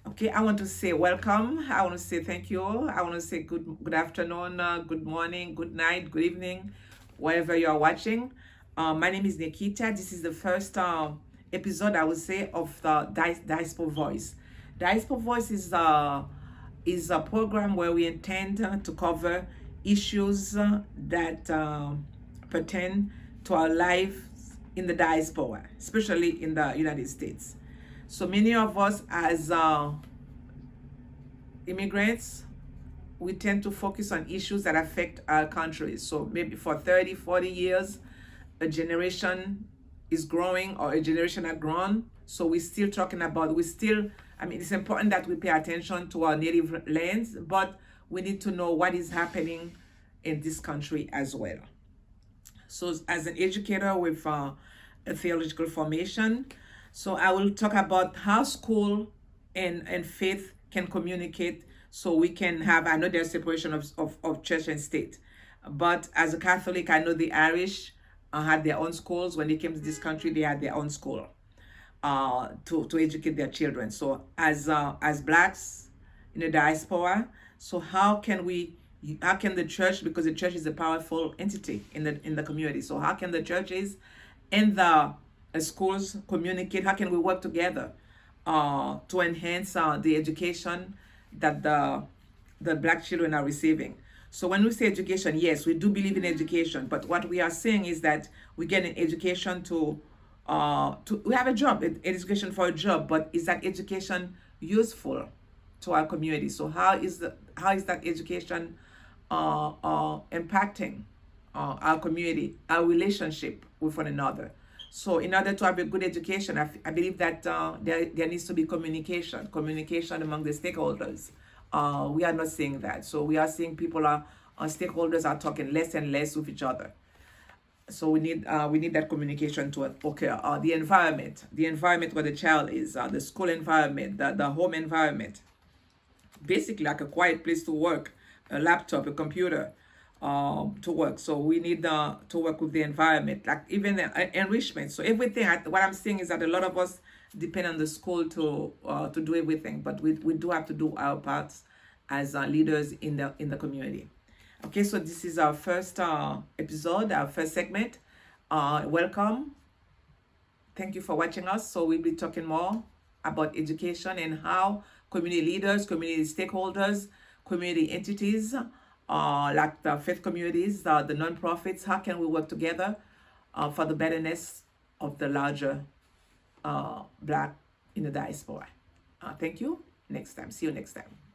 Okay, I want to say welcome. I want to say thank you. I want to say good afternoon, good morning, good night, good evening, wherever you are watching. My name is Nikita. This is the first episode, I would say, of the Diaspo Voice. Diaspo Voice is a program where we intend to cover issues that pertain to our life in the diaspora, especially in the United States. So many of us as immigrants, we tend to focus on issues that affect our countries. So maybe for 30, 40 years, a generation is growing or a generation had grown. So we're still talking about, it's important that we pay attention to our native lands, but we need to know what is happening in this country as well. So as an educator with a theological formation, so I will talk about how school and faith can communicate so we can have, I know there's separation of church and state, but as a Catholic, I know the Irish had their own schools. When they came to this country, they had their own school to educate their children. So as blacks in the diaspora, so how can the church, because the church is a powerful entity in the community, so how can the churches and the schools communicate? How can we work together to enhance the education that the black children are receiving? So when we say education, yes, we do believe in education, but what we are saying is that we get an education to we have a job, education for a job, but is that education useful to our community? So how is that education impacting our community, our relationship with one another? So in order to have a good education, I believe that there needs to be communication among the stakeholders. We are not seeing that. So we are seeing stakeholders are talking less and less with each other. So we need that communication to occur. The environment where the child is, the school environment, the home environment, basically like a quiet place to work, a laptop, a computer, to work. So we need to work with the environment, like even the enrichment. So everything. What I'm saying is that a lot of us depend on the school to do everything, but we do have to do our parts as leaders in the community. Okay, so this is our first episode, our first segment. Welcome. Thank you for watching us. So we'll be talking more about education and how community leaders, community stakeholders, community entities, like the faith communities, the non-profits, how can we work together for the betterness of the larger black in the diaspora? Thank you. See you next time.